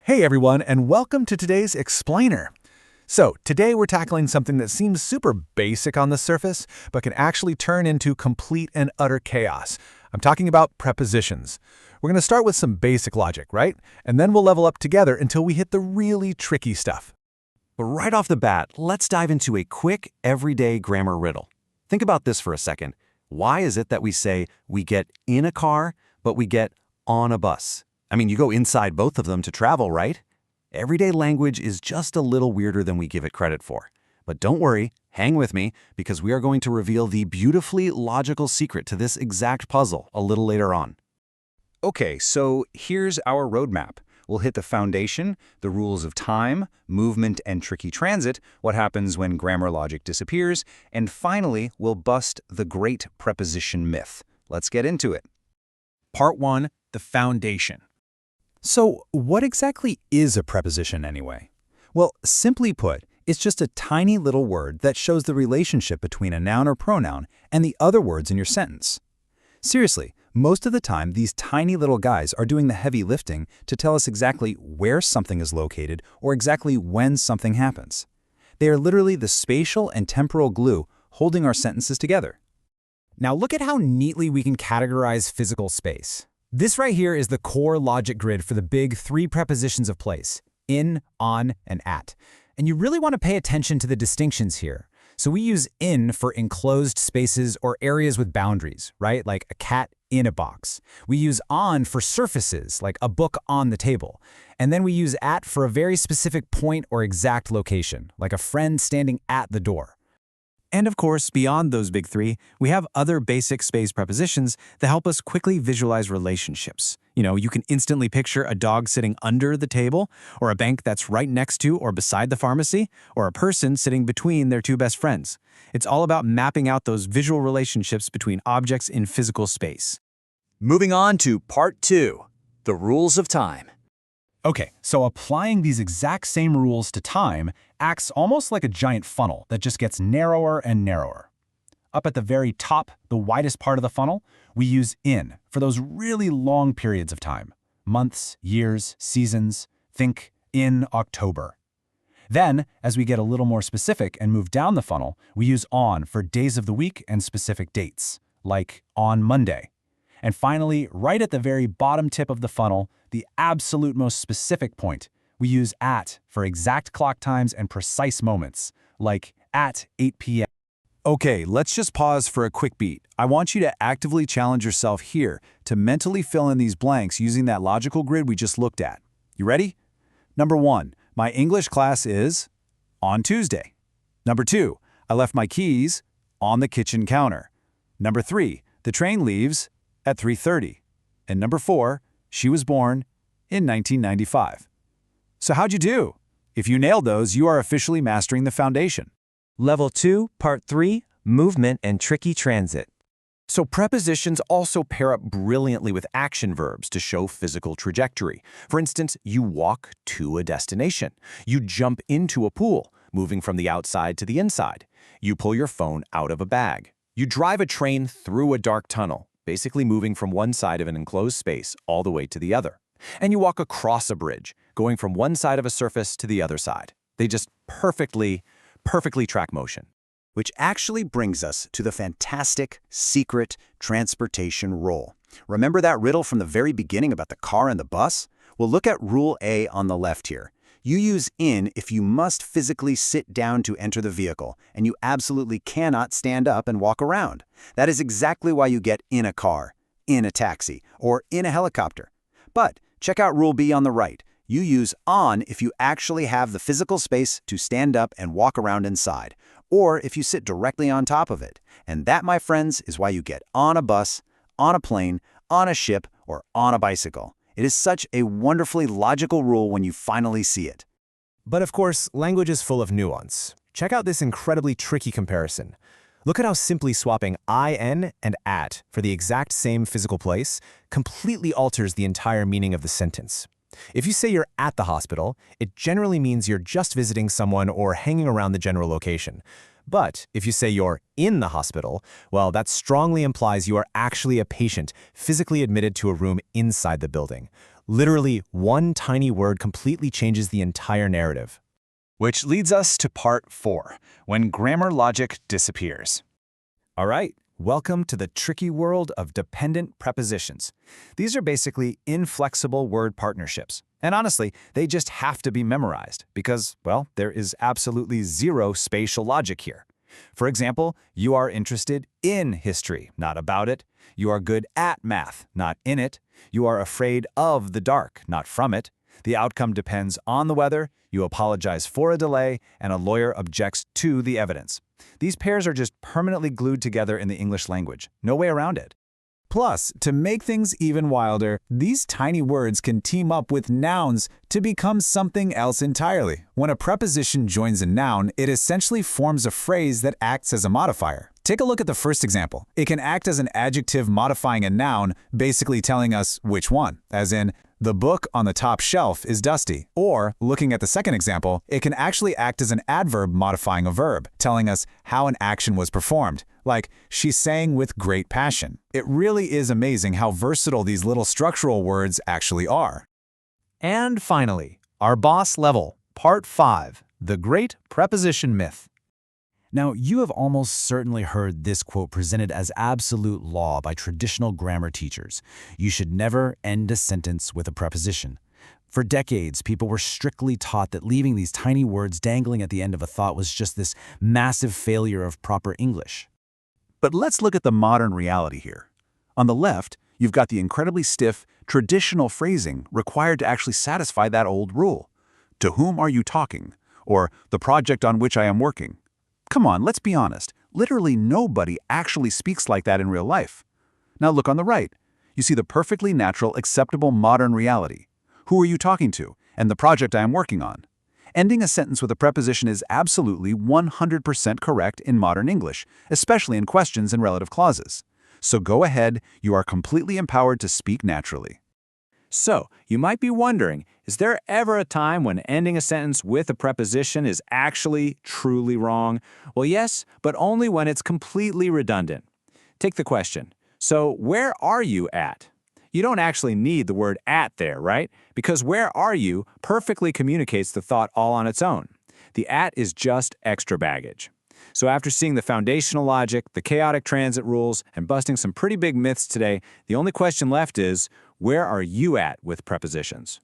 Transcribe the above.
Hey everyone, and welcome to today's Explainer. So, today we're tackling something that seems super basic on the surface, but can actually turn into complete and utter chaos. I'm talking about prepositions. We're going to start with some basic logic, right? And then we'll level up together until we hit the really tricky stuff. But right off the bat, let's dive into a quick, everyday grammar riddle. Think about this for a second. Why is it that we say we get in a car, but we get on a bus? I mean, you go inside both of them to travel, right? Everyday language is just a little weirder than we give it credit for. But don't worry, hang with me, because we are going to reveal the beautifully logical secret to this exact puzzle a little later on. Okay, so here's our roadmap. We'll hit the foundation, the rules of time, movement, and tricky transit, what happens when grammar logic disappears, and finally, we'll bust the great preposition myth. Let's get into it. Part 1, the foundation. So, what exactly is a preposition anyway? Well, simply put, it's just a tiny little word that shows the relationship between a noun or pronoun and the other words in your sentence. Seriously, most of the time, these tiny little guys are doing the heavy lifting to tell us exactly where something is located or exactly when something happens. They are literally the spatial and temporal glue holding our sentences together. Now look at how neatly we can categorize physical space. This right here is the core logic grid for the big three prepositions of place: in, on, and at. And you really want to pay attention to the distinctions here. So we use in for enclosed spaces or areas with boundaries, right? Like a cat in a box. We use on for surfaces, like a book on the table. And then we use at for a very specific point or exact location, like a friend standing at the door. And of course, beyond those big three, we have other basic space prepositions that help us quickly visualize relationships. You can instantly picture a dog sitting under the table, or a bank that's right next to or beside the pharmacy, or a person sitting between their two best friends. It's all about mapping out those visual relationships between objects in physical space. Moving on to Part 2, the rules of time. Okay, so applying these exact same rules to time acts almost like a giant funnel that just gets narrower and narrower. Up at the very top, the widest part of the funnel, we use in for those really long periods of time. Months, years, seasons. Think in October. Then, as we get a little more specific and move down the funnel, we use on for days of the week and specific dates, like on Monday. And finally, right at the very bottom tip of the funnel, the absolute most specific point, we use at for exact clock times and precise moments, like at 8 p.m. Okay, let's just pause for a quick beat. I want you to actively challenge yourself here to mentally fill in these blanks using that logical grid we just looked at. You ready? Number 1, my English class is on Tuesday. Number 2, I left my keys on the kitchen counter. Number 3, the train leaves at 3:30. And number 4, she was born in 1995. So how'd you do? If you nailed those, you are officially mastering the foundation. Level 2, Part 3, Movement and Tricky Transit. So prepositions also pair up brilliantly with action verbs to show physical trajectory. For instance, you walk to a destination. You jump into a pool, moving from the outside to the inside. You pull your phone out of a bag. You drive a train through a dark tunnel, basically moving from one side of an enclosed space all the way to the other. And you walk across a bridge, going from one side of a surface to the other side. They just perfectly track motion. Which actually brings us to the fantastic, secret transportation rule. Remember that riddle from the very beginning about the car and the bus? Well, look at Rule A on the left here. You use in if you must physically sit down to enter the vehicle, and you absolutely cannot stand up and walk around. That is exactly why you get in a car, in a taxi, or in a helicopter. But check out Rule B on the right. You use on if you actually have the physical space to stand up and walk around inside, or if you sit directly on top of it. And that, my friends, is why you get on a bus, on a plane, on a ship, or on a bicycle. It is such a wonderfully logical rule when you finally see it. But of course, language is full of nuance. Check out this incredibly tricky comparison. Look at how simply swapping in and at for the exact same physical place completely alters the entire meaning of the sentence. If you say you're at the hospital, it generally means you're just visiting someone or hanging around the general location. But if you say you're in the hospital, well, that strongly implies you are actually a patient, physically admitted to a room inside the building. Literally, one tiny word completely changes the entire narrative. Which leads us to part 4, when grammar logic disappears. All right, welcome to the tricky world of dependent prepositions. These are basically inflexible word partnerships. And honestly, they just have to be memorized because, well, there is absolutely zero spatial logic here. For example, you are interested in history, not about it. You are good at math, not in it. You are afraid of the dark, not from it. The outcome depends on the weather. You apologize for a delay, and a lawyer objects to the evidence. These pairs are just permanently glued together in the English language. No way around it. Plus, to make things even wilder, these tiny words can team up with nouns to become something else entirely. When a preposition joins a noun, it essentially forms a phrase that acts as a modifier. Take a look at the first example. It can act as an adjective modifying a noun, basically telling us which one, as in, the book on the top shelf is dusty. Or, looking at the second example, it can actually act as an adverb modifying a verb, telling us how an action was performed, like, she sang with great passion. It really is amazing how versatile these little structural words actually are. And finally, our boss level, part 5, the great preposition myth. Now, you have almost certainly heard this quote presented as absolute law by traditional grammar teachers. You should never end a sentence with a preposition. For decades, people were strictly taught that leaving these tiny words dangling at the end of a thought was just this massive failure of proper English. But let's look at the modern reality here. On the left, you've got the incredibly stiff, traditional phrasing required to actually satisfy that old rule. To whom are you talking? Or the project on which I am working. Come on, let's be honest. Literally nobody actually speaks like that in real life. Now look on the right. You see the perfectly natural, acceptable modern reality. Who are you talking to? And the project I am working on. Ending a sentence with a preposition is absolutely 100% correct in modern English, especially in questions and relative clauses. So go ahead, you are completely empowered to speak naturally. So, you might be wondering, is there ever a time when ending a sentence with a preposition is actually truly wrong? Well, yes, but only when it's completely redundant. Take the question. So, where are you at? You don't actually need the word at there, right? Because where are you perfectly communicates the thought all on its own. The at is just extra baggage. So after seeing the foundational logic, the chaotic transit rules, and busting some pretty big myths today, the only question left is, where are you at with prepositions?